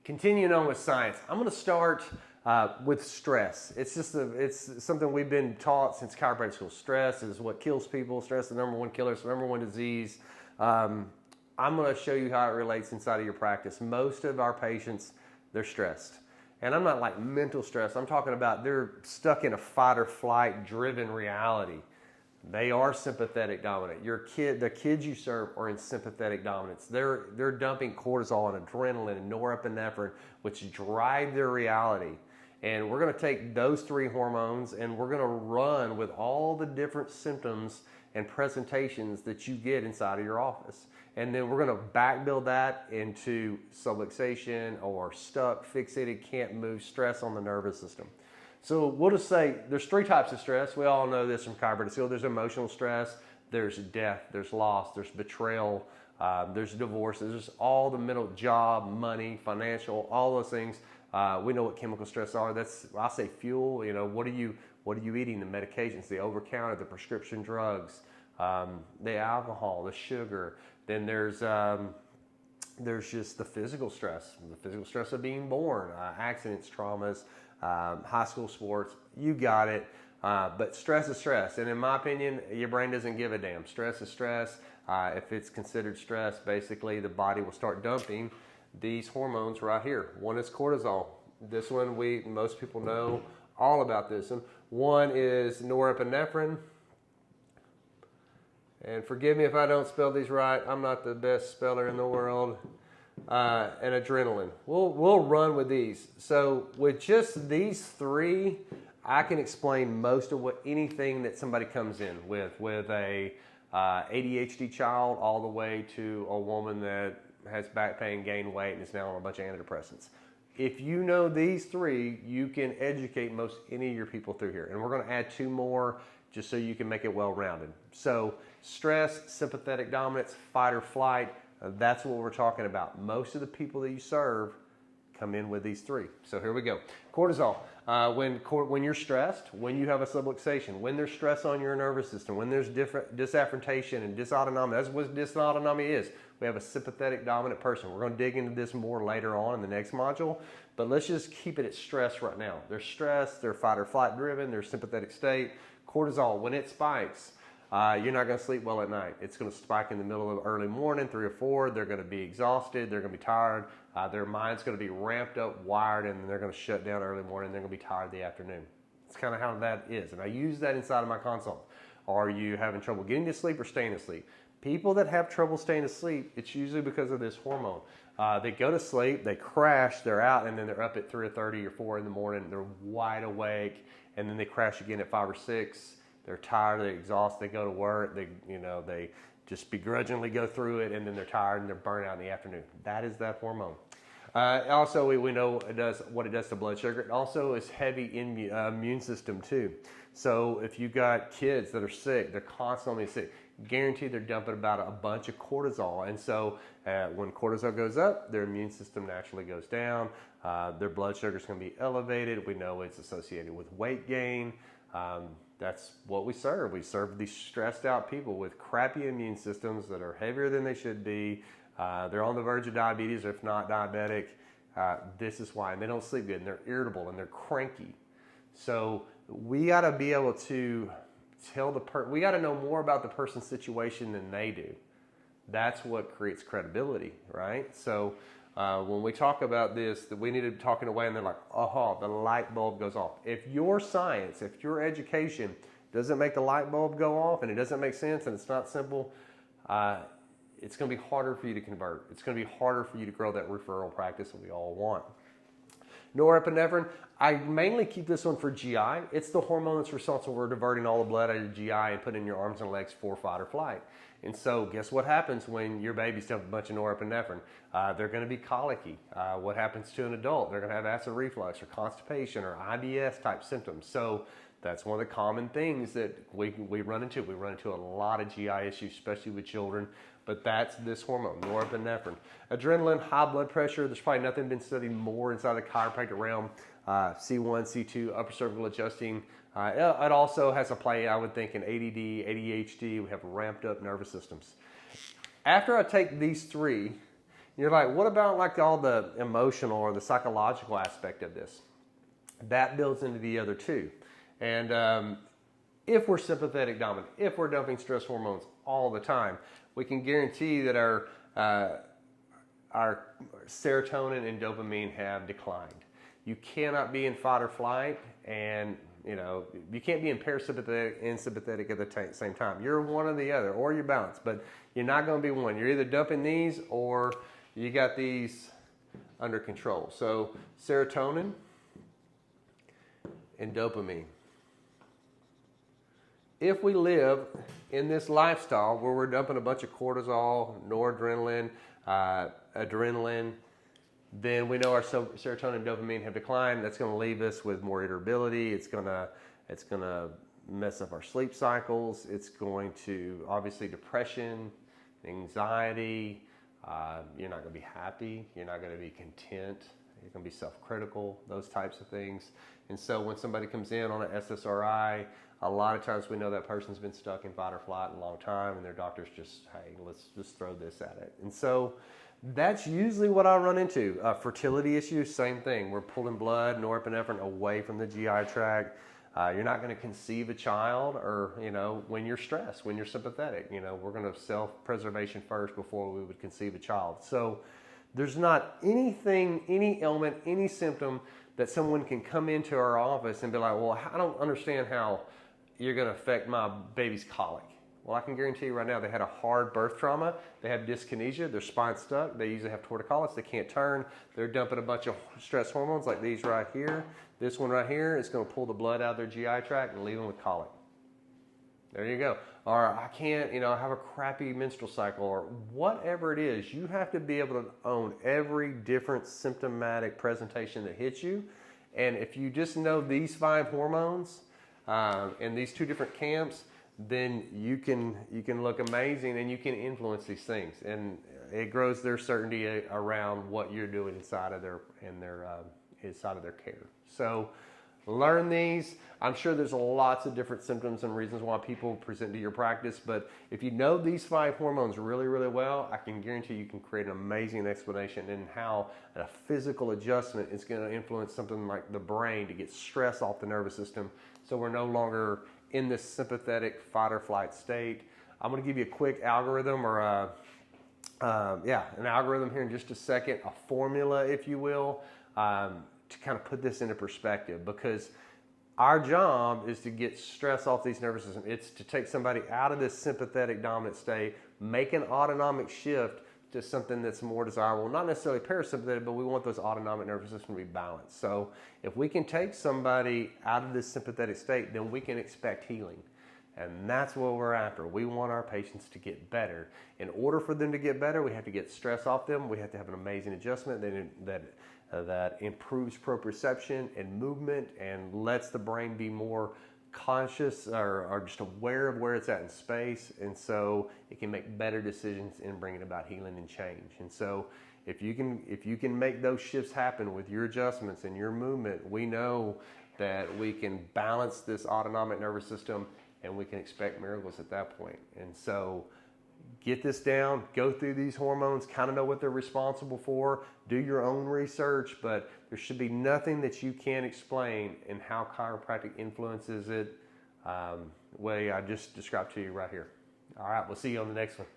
Continuing on with science, I'm going to start with stress. It's something we've been taught since chiropractic school. Stress is what kills people. Stress is the number one killer. It's the number one disease. I'm going to show you how it relates inside of your practice. Most of our patients, they're stressed. And I'm not like mental stress. I'm talking about they're stuck in a fight or flight driven reality. They are sympathetic dominant. The kids you serve are in sympathetic dominance. They're dumping cortisol and adrenaline and norepinephrine, which drive their reality. And we're going to take those three hormones and we're going to run with all the different symptoms and presentations that you get inside of your office. And then we're going to back build that into subluxation or stuck, fixated, can't move, stress on the nervous system. So we'll just say there's three types of stress. We all know this from chiropractic school. There's emotional stress, there's death, there's loss, there's betrayal, there's divorce, there's all the middle, job, money, financial, all those things. We know what chemical stress are. I say fuel. You know, what are you eating? The medications, the over-counter, the prescription drugs, the alcohol, the sugar. Then there's just the physical stress of being born, accidents, traumas. High school sports, you got it. But stress is stress. And in my opinion, your brain doesn't give a damn. Stress is stress. If it's considered stress, basically the body will start dumping these hormones right here. One is cortisol. This one, most people know all about this. One is norepinephrine. And forgive me if I don't spell these right. I'm not the best speller in the world. And adrenaline. We'll run with these. So with just these three, I can explain most of anything that somebody comes in with a ADHD child all the way to a woman that has back pain, gained weight, and is now on a bunch of antidepressants. If you know these three, you can educate most any of your people through here. And we're going to add two more just so you can make it well-rounded. So stress, sympathetic dominance, fight or flight, that's what we're talking about. Most of the people that you serve come in with these three. So here we go. Cortisol. When you're stressed, when you have a subluxation, when there's stress on your nervous system, when there's different disafferentation and dysautonomia, that's what dysautonomia is. We have a sympathetic dominant person. We're going to dig into this more later on in the next module, but let's just keep it at stress right now. They're stressed, they're fight or flight driven, they're sympathetic state. Cortisol, when it spikes, you're not going to sleep well at night. It's going to spike in the middle of the early morning, 3 or 4. They're going to be exhausted. They're going to be tired. Their mind's going to be ramped up, wired, and they're going to shut down early morning. They're going to be tired the afternoon. It's kind of how that is. And I use that inside of my consult. Are you having trouble getting to sleep or staying asleep? People that have trouble staying asleep, it's usually because of this hormone. They go to sleep, they crash, they're out, and then they're up at 3:30 or 4 in the morning. They're wide awake, and then they crash again at 5 or 6. They're tired, they're exhausted, they go to work, they just begrudgingly go through it, and then they're tired and they're burnt out in the afternoon. That is that hormone. Also, we know it does what it does to blood sugar. It also is heavy in immune system too. So if you've got kids that are sick, they're constantly sick, guaranteed they're dumping about a bunch of cortisol. And so when cortisol goes up, their immune system naturally goes down. Their blood sugar is going to be elevated. We know it's associated with weight gain. That's what we serve. We serve these stressed out people with crappy immune systems that are heavier than they should be. They're on the verge of diabetes, or if not diabetic. This is why. And they don't sleep good, and they're irritable, and they're cranky. So we got to be able to tell we got to know more about the person's situation than they do. That's what creates credibility, right? So when we talk about this, that we need to talk in a way, and they're like, aha, the light bulb goes off. If your science, if your education doesn't make the light bulb go off, and it doesn't make sense, and it's not simple, it's going to be harder for you to convert. It's going to be harder for you to grow that referral practice that we all want. Norepinephrine, I mainly keep this one for GI. It's the hormone that's responsible for diverting all the blood out of your GI and putting it in your arms and legs for fight or flight. And so guess what happens when your baby's dumping a bunch of norepinephrine? They're going to be colicky. What happens to an adult? They're going to have acid reflux or constipation or IBS type symptoms. So that's one of the common things that we run into. We run into a lot of GI issues, especially with children. But that's this hormone, norepinephrine. Adrenaline, high blood pressure. There's probably nothing been studied more inside the chiropractic realm. C1, C2, upper cervical adjusting. It also has a play, I would think, in ADD, ADHD. We have ramped up nervous systems. After I take these three You're like, what about like all the emotional or the psychological aspect of this? That builds into the other two. And if we're sympathetic dominant, if we're dumping stress hormones all the time, we can guarantee that our serotonin and dopamine have declined. You cannot be in fight or flight, and you can't be in parasympathetic and sympathetic at the same time. You're one or the other, or you're balanced, but you're not going to be one. You're either dumping these or you got these under control. So serotonin and dopamine. If we live in this lifestyle where we're dumping a bunch of cortisol, noradrenaline, adrenaline, then we know our serotonin and dopamine have declined. That's going to leave us with more irritability. It's going to mess up our sleep cycles. It's going to, obviously, depression, anxiety. You're not going to be happy. You're not going to be content. You're going to be self-critical, those types of things. And so when somebody comes in on an SSRI, a lot of times we know that person's been stuck in fight or flight a long time, and their doctor's just, hey, let's just throw this at it. And so that's usually what I run into. Fertility issues, same thing. We're pulling blood, norepinephrine away from the GI tract. You're not going to conceive a child, or when you're stressed, when you're sympathetic. We're going to self-preservation first before we would conceive a child. So there's not anything, any ailment, any symptom that someone can come into our office and be like, well, I don't understand how you're going to affect my baby's colic. Well, I can guarantee you right now they had a hard birth trauma. They have dyskinesia. Their spine's stuck. They usually have torticollis. They can't turn. They're dumping a bunch of stress hormones like these right here. This one right here is going to pull the blood out of their GI tract and leave them with colic. There you go. Or I can't, I have a crappy menstrual cycle, or whatever it is. You have to be able to own every different symptomatic presentation that hits you. And if you just know these 5 hormones and these 2 different camps, then you can look amazing and you can influence these things. And it grows their certainty around what you're doing inside of their care. So learn these. I'm sure there's lots of different symptoms and reasons why people present to your practice, but if you know these 5 hormones really, really well, I can guarantee you can create an amazing explanation in how a physical adjustment is going to influence something like the brain to get stress off the nervous system, so we're no longer in this sympathetic fight or flight state. I'm going to give you a quick algorithm or an algorithm here in just a second, a formula, if you will, to kind of put this into perspective, because our job is to get stress off these nervous systems. It's to take somebody out of this sympathetic dominant state, make an autonomic shift to something that's more desirable, not necessarily parasympathetic, but we want those autonomic nervous systems to be balanced. So if we can take somebody out of this sympathetic state, then we can expect healing. And that's what we're after. We want our patients to get better. In order for them to get better, we have to get stress off them. We have to have an amazing adjustment that improves proprioception and movement and lets the brain be more conscious or just aware of where it's at in space, and so it can make better decisions in bringing about healing and change. And so if you can make those shifts happen with your adjustments and your movement, we know that we can balance this autonomic nervous system and we can expect miracles at that point. And so get this down, go through these hormones, kind of know what they're responsible for, do your own research, but there should be nothing that you can't explain in how chiropractic influences it, way I just described to you right here. All right, we'll see you on the next one.